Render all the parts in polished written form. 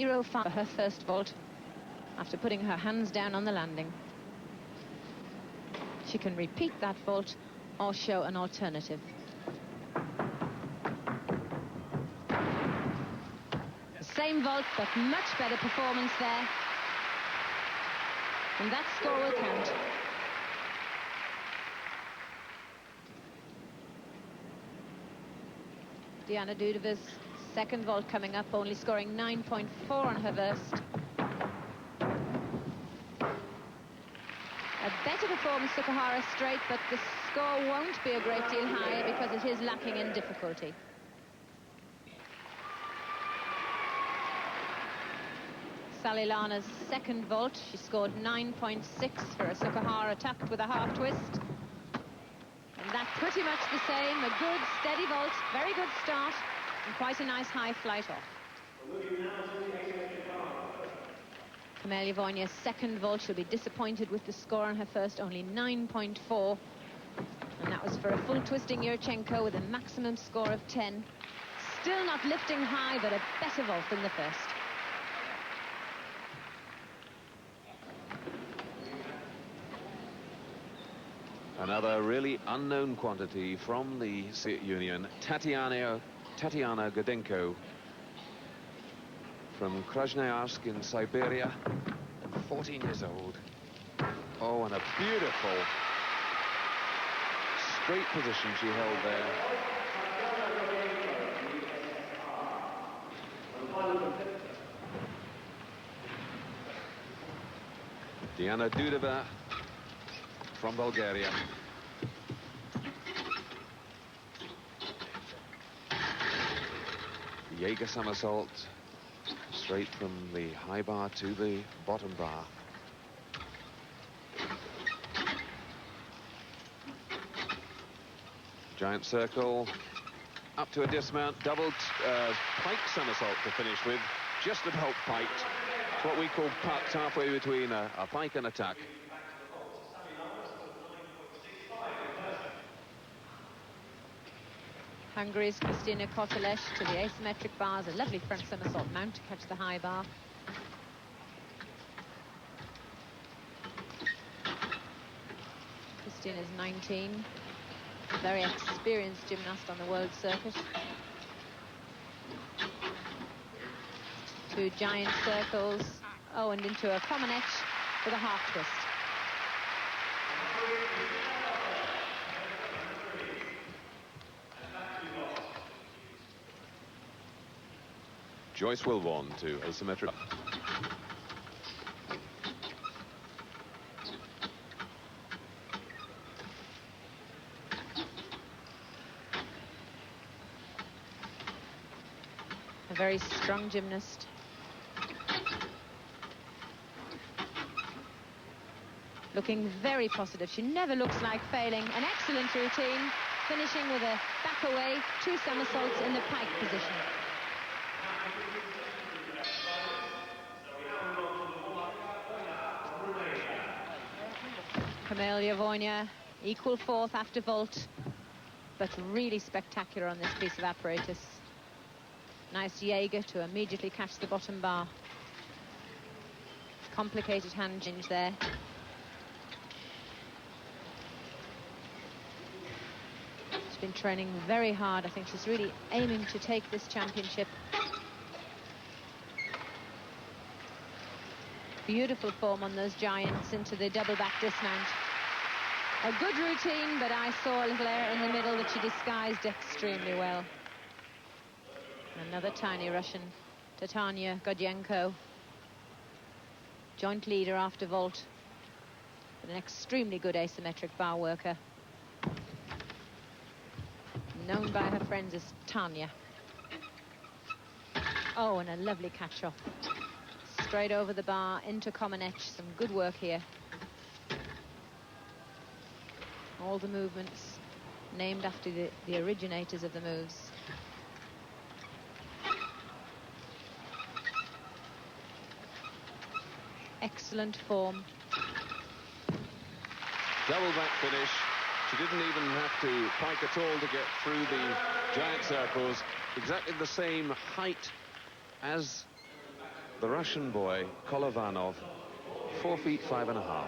0.05 for her first vault after putting her hands down on the landing. She can repeat that vault or show an alternative. The same vault, but much better performance there. And that score will count. Diana Dudeva's second vault coming up, only scoring 9.4 on her first. A better performance to Sukahara straight, but the score won't be a great deal higher because it is lacking in difficulty. Sally Larner's second vault, she scored 9.6 for a Sukahara tucked with a half twist. And that's pretty much the same, a good steady vault, very good start, and quite a nice high flight off. Camelia Voinea's second vault, she'll be disappointed with the score on her first, only 9.4. And that was for a full twisting Yurchenko with a maximum score of 10. Still not lifting high, but a better vault than the first. Another really unknown quantity from the Soviet Union, Tatiana Godenko, from Krasnoyarsk in Siberia, 14 years old. Oh, and a beautiful straight position she held there. Diana Dudeva from Bulgaria. Jaeger somersault, straight from the high bar to the bottom bar. Giant circle, up to a dismount, double pike somersault to finish with, just about piked. It's what we call pucked, halfway between a pike and a tuck. Hungary's Kristina Koteles to the asymmetric bars, a lovely front somersault mount to catch the high bar. Kristina's 19, very experienced gymnast on the world circuit. Two giant circles, oh, and into a common edge with a half twist. Joyce Wilborn to asymmetric. A very strong gymnast. Looking very positive. She never looks like failing. An excellent routine, finishing with a back away, two somersaults in the pike position. Camelia Voinea, equal fourth after vault, but really spectacular on this piece of apparatus. Nice Jaeger to immediately catch the bottom bar. Complicated hand change there. She's been training very hard. I think she's really aiming to take this championship. Beautiful form on those giants into the double back dismount. A good routine, but I saw a little error in the middle that she disguised extremely well. Another tiny Russian, Tatiana Godenko, joint leader after vault, with an extremely good asymmetric bar worker, known by her friends as Tanya. Oh, and a lovely catch off. Straight over the bar, into common edge. Some good work here. All the movements named after the originators of the moves. Excellent form. Double back finish. She didn't even have to pike at all to get through the giant circles. Exactly the same height as the Russian boy, Kolovanov, 4 feet 5.5.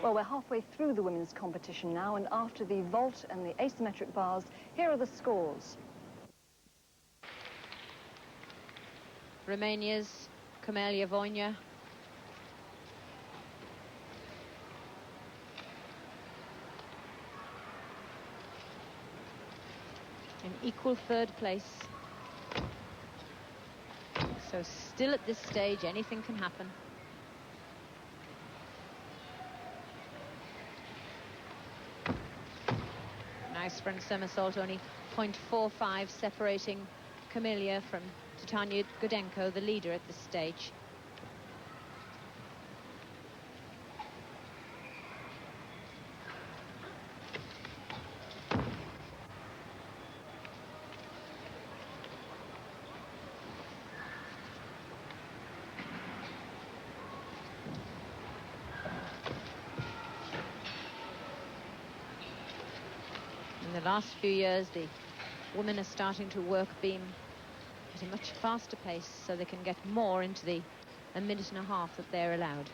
Well, we're halfway through the women's competition now, and after the vault and the asymmetric bars, here are the scores. Romania's Voinea. In equal third place. So still at this stage, anything can happen. Nice front somersault, only 0.45 separating Kamila from Titania Godenko, the leader at this stage. In the last few years, the women are starting to work beam at a much faster pace so they can get more into the 1.5 minutes that they're allowed.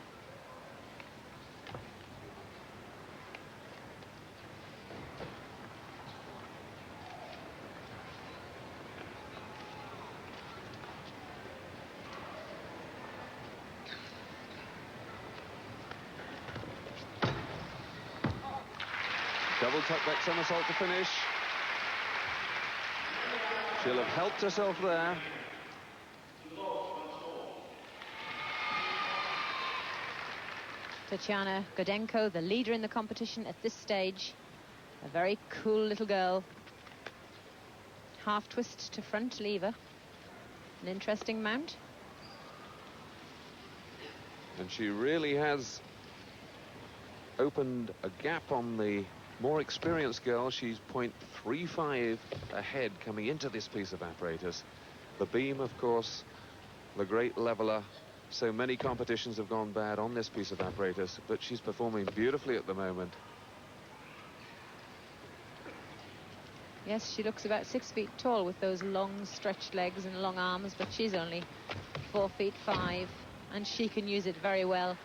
Double tuck back somersault to finish. She'll have helped herself there. Tatiana Godenko, the leader in the competition at this stage. A very cool little girl. Half twist to front lever. An interesting mount. And she really has opened a gap on the more experienced girl. She's 0.35 ahead coming into this piece of apparatus. The beam, of course, the great leveler. So many competitions have gone bad on this piece of apparatus, but she's performing beautifully at the moment. Yes, she looks about 6 feet tall with those long stretched legs and long arms, but she's only 4 feet 5, and she can use it very well.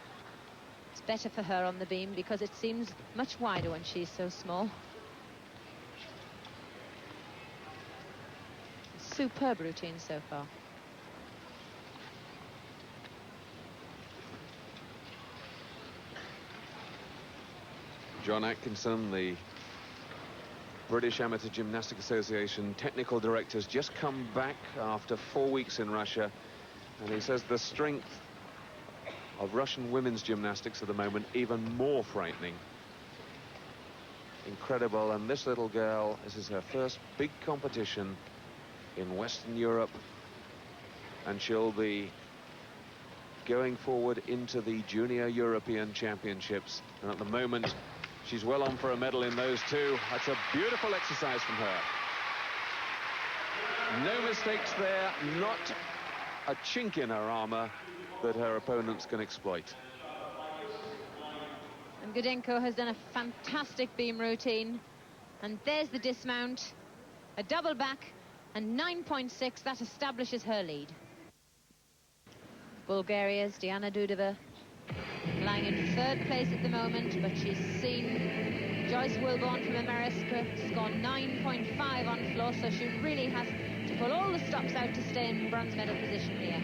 It's better for her on the beam because it seems much wider when she's so small. Superb routine so far. John Atkinson, the British Amateur Gymnastics Association technical director, has just come back after 4 weeks in Russia, and he says the strength of Russian women's gymnastics at the moment even more frightening. Incredible. And this little girl, this is her first big competition in Western Europe, and she'll be going forward into the Junior European Championships, and at the moment she's well on for a medal in those two. That's a beautiful exercise from her. No mistakes there, not a chink in her armor that her opponents can exploit. And Godenko has done a fantastic beam routine, and there's the dismount, a double back, and 9.6. That establishes her lead. Bulgaria's Diana Dudeva lying in third place at the moment, but she's seen Joyce Wilborn from America score 9.5 on floor, so she really has to pull all the stops out to stay in bronze medal position here.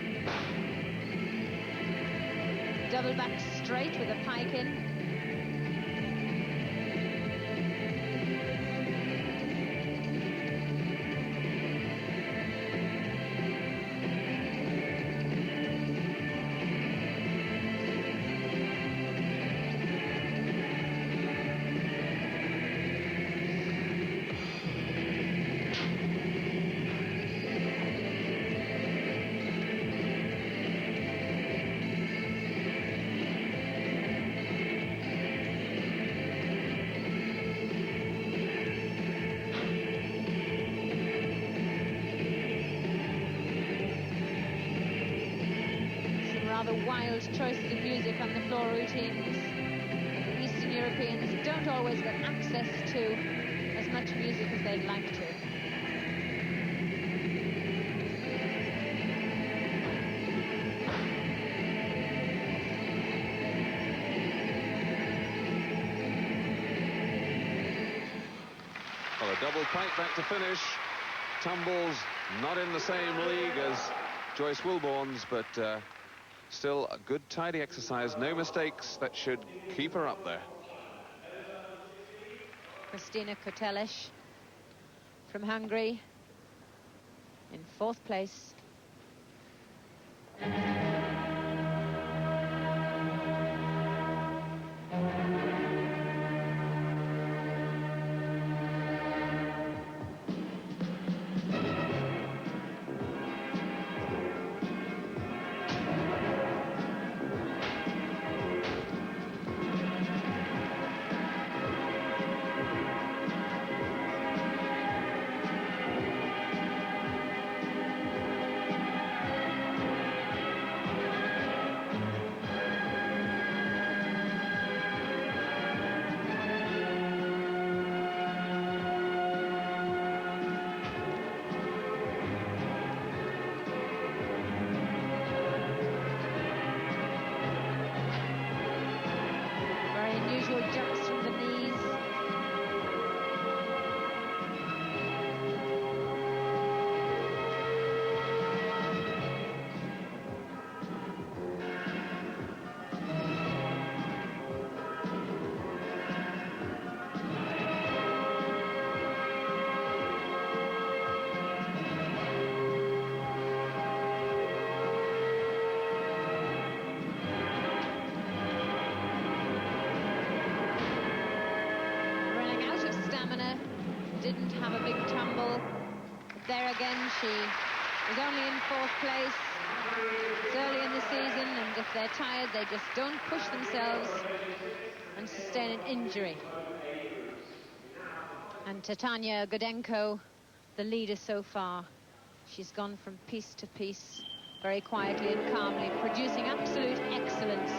Double back straight with a pike in. Wild choices of music on the floor routines. The Eastern Europeans don't always get access to as much music as they'd like to. double pike back to finish. Tumbles not in the same league as Joyce Wilborn's, but still a good, tidy exercise. No mistakes that should keep her up there. Christina Koteles from Hungary in 4th place. Jumps from the knees. Didn't have a big tumble. But there again, she was only in 4th place. It's early in the season, and if they're tired, they just don't push themselves and sustain an injury. And Titania Godenko, the leader so far. She's gone from piece to piece, very quietly and calmly, producing absolute excellence.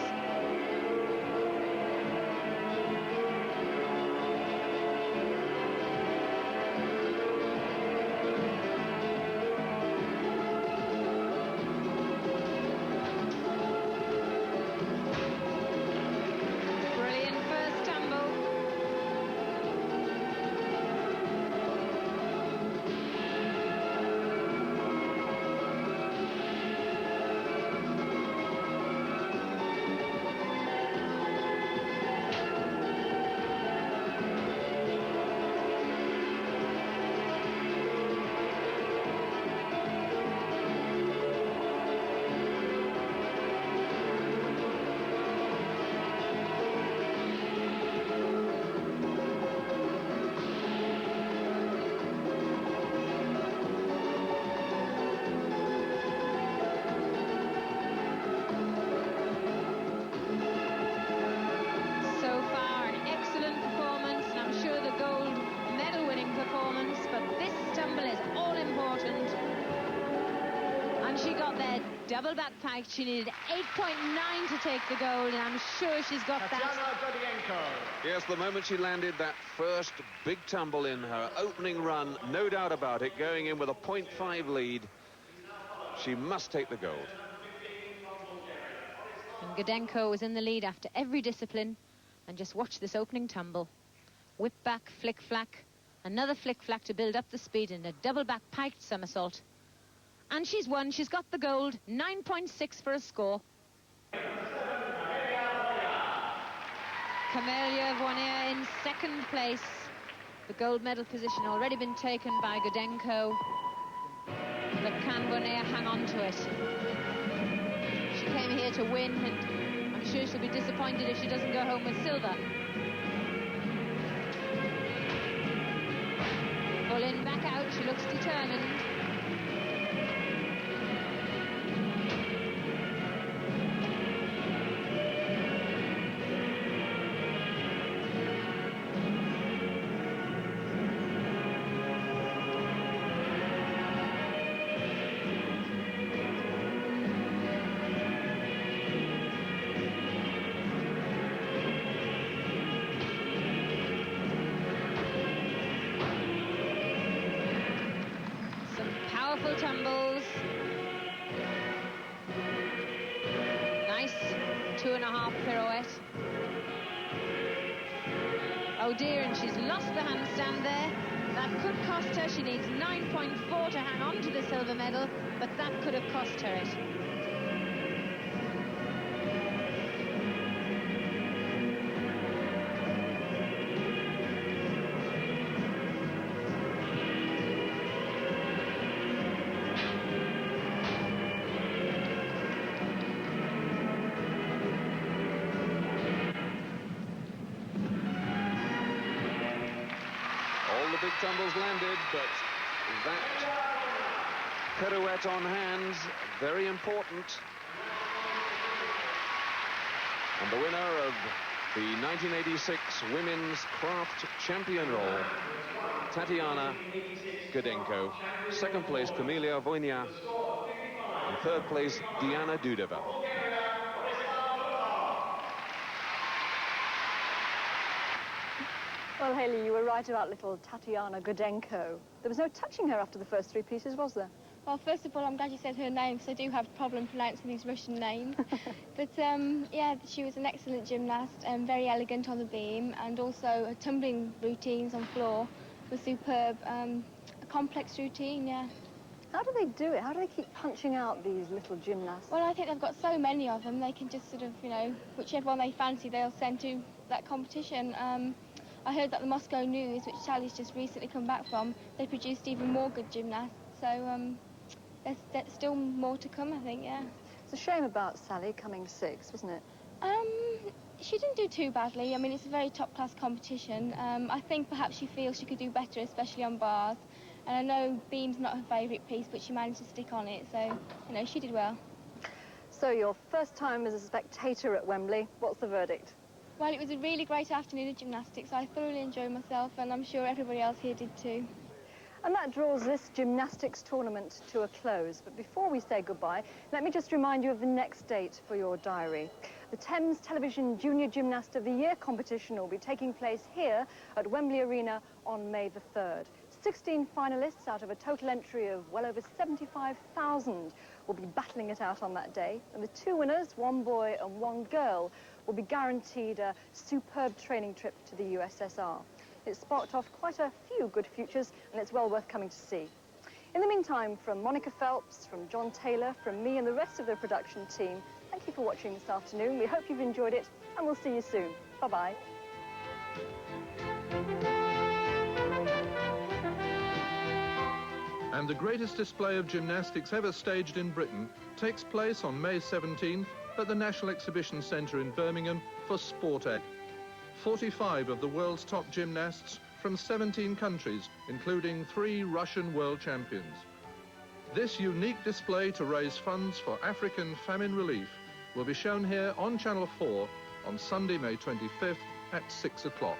Double back pike. She needed 8.9 to take the gold, and I'm sure she's got that. Yes, the moment she landed that first big tumble in her opening run, no doubt about it, going in with a 0.5 lead, she must take the gold. And Godenko was in the lead after every discipline, and just watch this opening tumble. Whip back, flick flack, another flick flack to build up the speed, and a double back piked somersault. And she's won. She's got the gold. 9.6 for a score. Camelia Voinea in 2nd place. The gold medal position already been taken by Godenko. But can Voinea hang on to it? She came here to win, and I'm sure she'll be disappointed if she doesn't go home with silver. Pull in, back out. She looks determined. Tumbles. Nice 2.5 pirouette. Oh dear, and she's lost the handstand there. That could cost her. She needs 9.4 to hang on to the silver medal, but that could have cost her it. Big tumbles landed, but that pirouette on hands, very important. And the winner of the 1986 Women's Craft Champion role, Tatiana Godenko. Second place, Voinea. And third place, Diana Dudeva. Well, Hayley, you were right about little Tatiana Godenko. There was no touching her after the first three pieces, was there? Well, first of all, I'm glad you said her name, because I do have a problem pronouncing these Russian names. But, yeah, she was an excellent gymnast, very elegant on the beam, and also her tumbling routines on floor were superb. A complex routine, yeah. How do they do it? How do they keep punching out these little gymnasts? Well, I think they've got so many of them, they can just sort of, you know, whichever one they fancy, they'll send to that competition. I heard that the Moscow News, which Sally's just recently come back from, they produced even more good gymnasts. So there's still more to come, I think, yeah. It's a shame about Sally coming sixth, wasn't it? She didn't do too badly. I mean, it's a very top-class competition. I think perhaps she feels she could do better, especially on bars. And I know beam's not her favourite piece, but she managed to stick on it. So, you know, she did well. So your first time as a spectator at Wembley, what's the verdict? Well, it was a really great afternoon of gymnastics. I thoroughly enjoyed myself, and I'm sure everybody else here did too. And that draws this gymnastics tournament to a close. But before we say goodbye, let me just remind you of the next date for your diary. The Thames Television Junior Gymnast of the Year competition will be taking place here at Wembley Arena on May the 3rd. 16 finalists out of a total entry of well over 75,000 will be battling it out on that day. And the two winners, one boy and one girl, will be guaranteed a superb training trip to the USSR. It's sparked off quite a few good futures, and it's well worth coming to see. In the meantime, from Monica Phelps, from John Taylor, from me and the rest of the production team, thank you for watching this afternoon. We hope you've enjoyed it, and we'll see you soon. Bye-bye. And the greatest display of gymnastics ever staged in Britain takes place on May 17th at the National Exhibition Centre in Birmingham for Sport Egg. 45 of the world's top gymnasts from 17 countries, including 3 Russian world champions. This unique display to raise funds for African famine relief will be shown here on Channel 4 on Sunday, May 25th at 6 o'clock.